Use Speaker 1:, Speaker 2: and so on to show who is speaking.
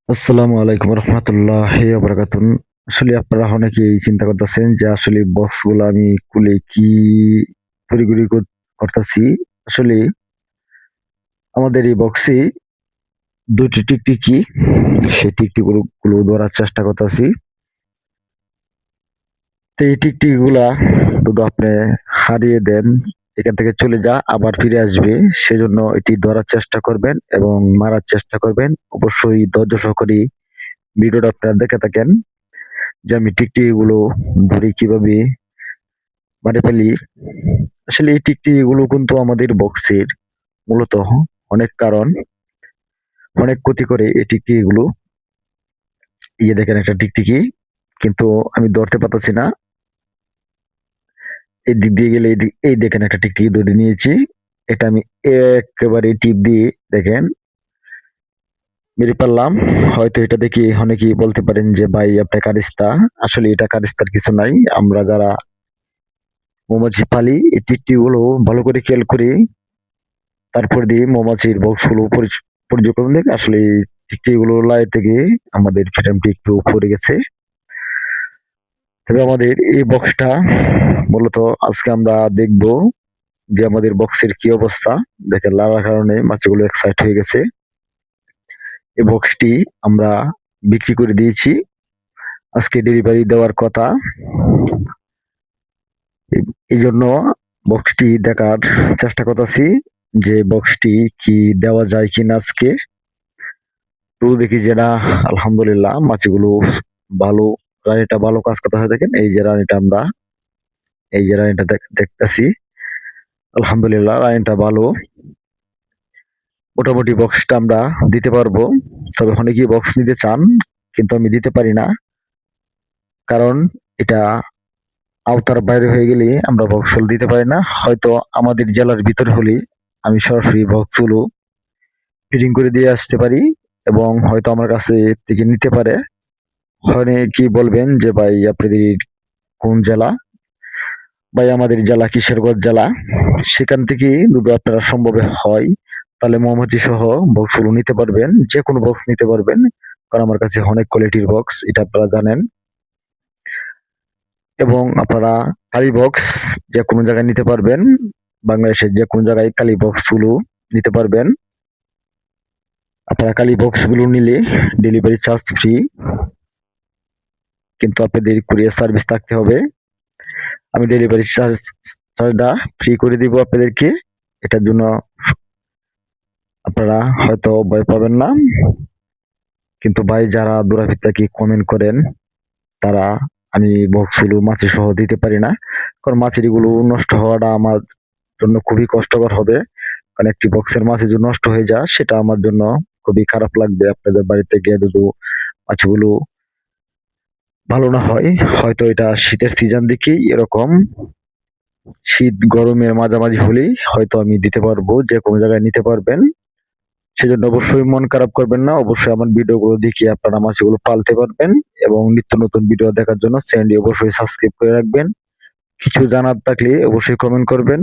Speaker 1: আসসালামু আলাইকুম রহমতুল্লাহি ওয়া বারাকাতুহু। আসলে আপনারা অনেকেই চিন্তা করতেছেন যে আসলে বক্সগুলো আমি খুলে কি তড়িঘড়ি করতেছি। আসলে আমাদের এই বক্সে ২ টি টিকটিকি, সেই টিকটিকি গুলো ধরার চেষ্টা করতেছি। তো এই টিকটিকিগুলা যদি আপনি হারিয়ে দেন, এখান থেকে চলে আবার ফিরে আসবে। সেজন্য এটি ধরার চেষ্টা করবেন এবং মারার চেষ্টা করবেন। অবশ্যই ধৈর্য সহকারে ভিডিওটা আপনারা দেখে থাকেন যে আমি টিকটিকিগুলো ধরি কিভাবে মারে ফেলি। আসলে এই টিকটিকিগুলো কিন্তু আমাদের বক্সের মূলত অনেক কারণ, অনেক ক্ষতি করে এই টিকটিকিগুলো। এই যে দেখেন একটা টিকটিকি, কিন্তু আমি ধরতে পারতেছি না। এই দিক দিয়ে গেলে এই দেখেন একটা টিকটিকি ধরে নিয়েছি। এটা আমি একেবারে টিপ দিয়ে দেখেন মেরে ফেললাম। হয়তো এটা দেখে অনেকেই বলতে পারেন যে ভাই আপনি কারিস্তা। আসলে এটা কারিস্তার কিছু নাই। আমরা যারা মৌমাছি পালি এই টিকটিকিগুলো ভালো করে খেয়াল করি, তারপর দিয়ে মৌমাছির বক্সগুলো পর্যবেক্ষণ দেখে আসলে এই টিকটিকিগুলো লাগাইতে গিয়ে আমাদের ফ্রেমটি একটু পড়ে গেছে। তবে আমাদের এই বক্সটা মূলত আজকে আমরা দেখব যে আমাদের বক্সের কি অবস্থা। দেখেন লাগার কারণে মাছিগুলো এক্সাইট হয়ে গেছে। এই বক্সটি আমরা বিক্রি করে দিয়েছি। আজকে ডেলিভারি দেওয়ার কথা। এই জন্য বক্সটি দেখার চেষ্টা করতেছি যে বক্সটি কি দেওয়া যায় কিনা আজকে। তো দেখি যে না, আলহামদুলিল্লাহ মাছিগুলো ভালো, রানীটা ভালো কাজ করতেছে। দেখেন এই যে রানীটা আমরা এই যে রানীটা দেখতেছি, আলহামদুলিল্লাহ রানীটা ভালো। মোটামুটি বক্সটা আমরা দিতে পারবো। তবে অনেকেই বক্স নিতে চান, কিন্তু আমি দিতে পারি না। কারণ এটা আওতার বাইরে হয়ে গেলে আমরা বক্সগুলো দিতে পারি না। হয়তো আমাদের জেলার ভিতরে হলে আমি সরাসরি বক্সগুলো ফিটিং করে দিয়ে আসতে পারি এবং হয়তো আমার কাছে থেকে নিতে পারে। কি বলবেন যে ভাই আপনাদের কোন জেলা? ভাই আমাদের জেলা কিশোরগঞ্জ জেলা। সেখান থেকে যদি আপনারা সম্ভব হয় তাহলে মৌমাছি সহ বক্সগুলো নিতে পারবেন। যেকোনো বক্স নিতে পারবেন। কারণ আমার কাছে অনেক কোয়ালিটির বক্স, এটা আপনারা জানেন। এবং আপনারা কালি বক্স যেকোনো জায়গায় নিতে পারবেন। বাংলাদেশের যেকোনো জায়গায় কালি বক্সগুলো নিতে পারবেন। আপনারা কালি বক্সগুলো নিলে ডেলিভারি চার্জ ফ্রি, কিন্তু আপনাদের কুরিয়ার সার্ভিস থাকতে হবে। আমি ডেলিভারি চার্জটা ফ্রি করে দিব আপনাদেরকে। এটার জন্য আপনারা হয়তো ভয় পাবেন না। কিন্তু ভাই যারা দূরাভিত থেকে কমেন্ট করেন, তারা আমি বক্সগুলো মাছি সহ দিতে পারি না। কারণ মাছিগুলো নষ্ট হওয়াটা আমার জন্য খুবই কষ্টকর হবে। কারণ একটি বক্সের মাছি যদি নষ্ট হয়ে যায় সেটা আমার জন্য খুবই খারাপ লাগবে। আপনাদের বাড়িতে গিয়ে যদি মাছিগুলো ভালো না হয়, হয়তো এটা শীতের সিজন দেখেই এরকম। শীত গরমের মাঝামাঝি হলেই হয়তো আমি দিতে পারবো, যে কোনো জায়গায় নিতে পারবেন। সেজন্য অবশ্যই মন খারাপ করবেন না। অবশ্যই আমার ভিডিওগুলো দেখে আপনারা মাছগুলো পালতে পারবেন এবং নিত্য নতুন ভিডিও দেখার জন্য চ্যানেলটি অবশ্যই সাবস্ক্রাইব করে রাখবেন। কিছু জানার থাকলে অবশ্যই কমেন্ট করবেন।